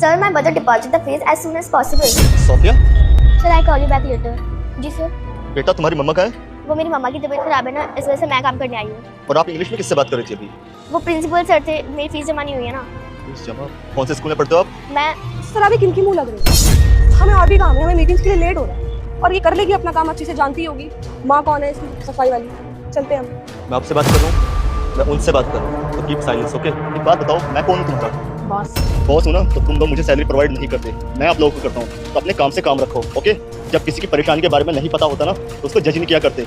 Sir, my mother deposited the fees as soon as possible. Sophia, Sir, I call you back later. जी sir. बेटा तुम्हारी मम्मा कहाँ है? वो मेरी मम्मा की तबीयत खराब है ना, इस वजह से मैं काम करने आई हूँ। और आप इंग्लिश में किससे बात कर रही थी अभी? वो प्रिंसिपल सर थे, मेरी फीस जमा नहीं हुई है ना। फीस जमा? कौन से स्कूल में पढ़ते हो आप? मैं सर अभी किनकी मुंह लग रही है? हमें और भी काम है, हमें मीटिंग्स के लिए लेट हो रहा है और ये कर लेगी अपना काम, अच्छे से जानती होगी। माँ कौन है इसमें, सफाई वाली। चलते हैं हम। मैं आपसे बात कर रहा हूँ, मैं उनसे बात कर रहा हूँ, तो कीप साइलेंस, ओके? एक बात बताओ, मैं कौन हूँ तुम्हारा? बॉस। बॉस हूँ ना, तो तुम लोग मुझे सैलरी प्रोवाइड नहीं करते, मैं आप लोगों को करता हूँ, तो अपने काम से काम रखो, ओके? जब किसी की परेशानी के बारे में नहीं पता होता ना, तो उसको जज नहीं किया करते,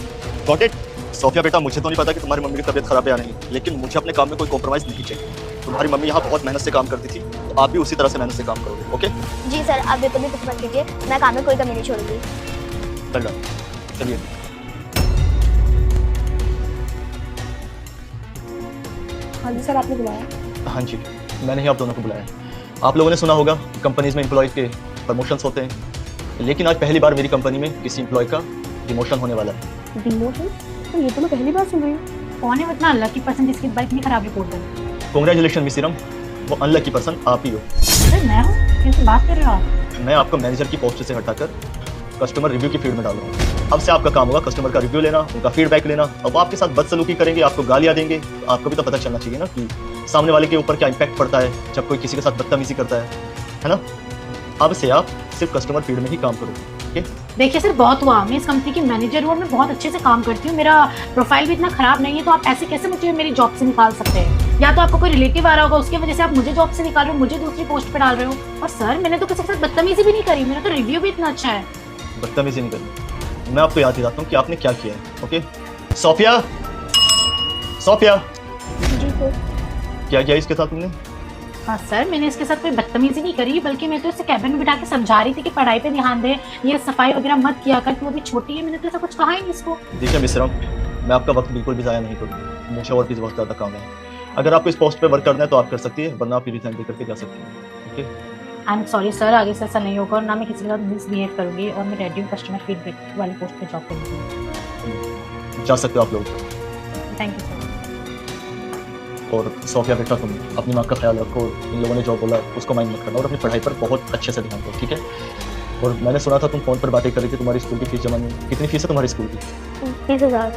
गॉट इट? सोफिया बेटा, मुझे तो नहीं पता कि तुम्हारी मम्मी की तबीयत खराब है या नहीं, लेकिन मुझे अपने काम में कोई कॉम्प्रोमाइज़ नहीं चाहिए। तुम्हारी मम्मी यहाँ बहुत मेहनत से काम करती थी, तो आप भी उसी तरह से मेहनत से काम करोगे, ओके? जी सर, आप बिल्कुल भी फिक्र मत कीजिए, मैं काम में कोई कमी नहीं छोड़ूंगी। चलिए। हाँ जी सर, आपने बुलाया? हाँ जी, मैंने ही आप दोनों को बुलाया। आप लोगों ने सुना होगा कंपनीज में एम्प्लॉय के प्रमोशंस होते हैं, लेकिन आज पहली बार मेरी कंपनी में किसी एम्प्लॉय का डिमोशन होने वाला है। डिमोशन? तो ये तो मैं पहली बार सुन रही हूँ। कौन है इतना अनलकी पर्सन जिसकी बाइक इतनी खराब रिपोर्ट है? कांग्रेचुलेशन मिस सीरम, वो अनलकी पर्सन आप ही हो। अरे मैं हूँ? किससे बात कर रहे हो आप? मैं आपको मैनेजर की पोस्ट से हटाकर कस्टमर रिव्यू की फील्ड में डाल रहा हूँ। अब से आपका काम होगा कस्टमर का रिव्यू लेना, उनका फीडबैक लेना। अब वो आपके साथ बदसलूकी करेंगे, आपको गालियाँ देंगे, तो आपको भी तो पता चलना चाहिए ना कि सामने वाले के ऊपर क्या इम्पैक्ट पड़ता है जब कोई किसी के साथ बदतमीजी करता है ना? अब से आप सिर्फ कस्टमर फील्ड में ही काम करो, ओके? देखिए सर, बहुत हुआ। मैं इस कंपनी की मैनेजर हूँ और मैं बहुत अच्छे से काम करती हूँ। मेरा प्रोफाइल भी इतना खराब नहीं है, तो आप ऐसे कैसे मुझे मेरी जॉब से निकाल सकते हैं? या तो आपको कोई रिलेटिव आ रहा होगा, उसकी वजह से आप मुझे जॉब से निकाल रहे हो, मुझे दूसरी पोस्ट पे डाल रहे हो। और सर, मैंने तो किसी के साथ बदतमीजी भी नहीं करी, मेरा तो रिव्यू भी इतना अच्छा है। बदतमीजी नहीं करनी। मैं आपको याद दिलाता हूँ कि आपने क्या किया है, ओके? सोफिया, सोफिया, जी सर। क्या किया इसके साथ तुमने? हाँ सर, मैंने इसके साथ कोई बदतमीजी नहीं करी, बल्कि मैं तो इसे कैबिन में बिठा के समझा रही थी कि पढ़ाई पे ध्यान दे, ये सफाई वगैरह मत किया कर, तू अभी छोटी है। मैंने तो ऐसा कुछ कहा ही नहीं इसको। देखिए मिश्रम, मैं आपका वक्त बिल्कुल भी ज़ाया नहीं करूँगा, मुझे और भी बहुत ज़्यादा काम है। अगर आपको इस पोस्ट पे वर्क करना है तो आप कर सकती है, वरना आप रिजाइन करके जा सकती हैं, okay? I am sorry sir, आगे से ऐसा नहीं होगा और ना मैं किसी के साथ मिसबिहेव करूंगी, और मैं रेडी हूँ कस्टमर फीडबैक वाली पोस्ट पे जॉब करने के लिए। जा सकते हो आप लोग। Thank you sir. और सोफिया बेटा, तुम अपनी माँ का ख्याल रखो, इन लोगों ने जो बोला उसको माइंड मत करना, और अपनी पढ़ाई पर बहुत अच्छे से ध्यान दो, ठीक है? और मैंने सुना था तुम फ़ोन पर बातें कर रही थी, तुम्हारी स्कूल की फीस जमा नहीं। कितनी फीस है तुम्हारी स्कूल की? 30,000।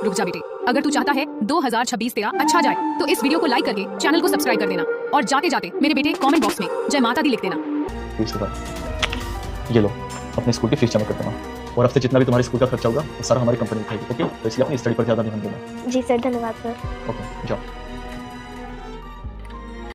रुक जा बेटे, अगर तू चाहता है 2026 तेरा अच्छा जाए तो इस वीडियो को लाइक करके चैनल को सब्सक्राइब कर देना, और जाते जाते मेरे बेटे कमेंट बॉक्स में जय माता दी लिख देना। 20,000 ये लो, अपनी स्कूल की फीस जमा कर देना, और हफ्ते जितना भी तुम्हारी स्कूल का खर्चा होगा वो सारा हमारी कंपनी उठाएगी, ओके? तो इसलिए अपनी स्टडी पर ज़्यादा ध्यान देना। जी सर, धन्यवाद सर। ओके, जाओ।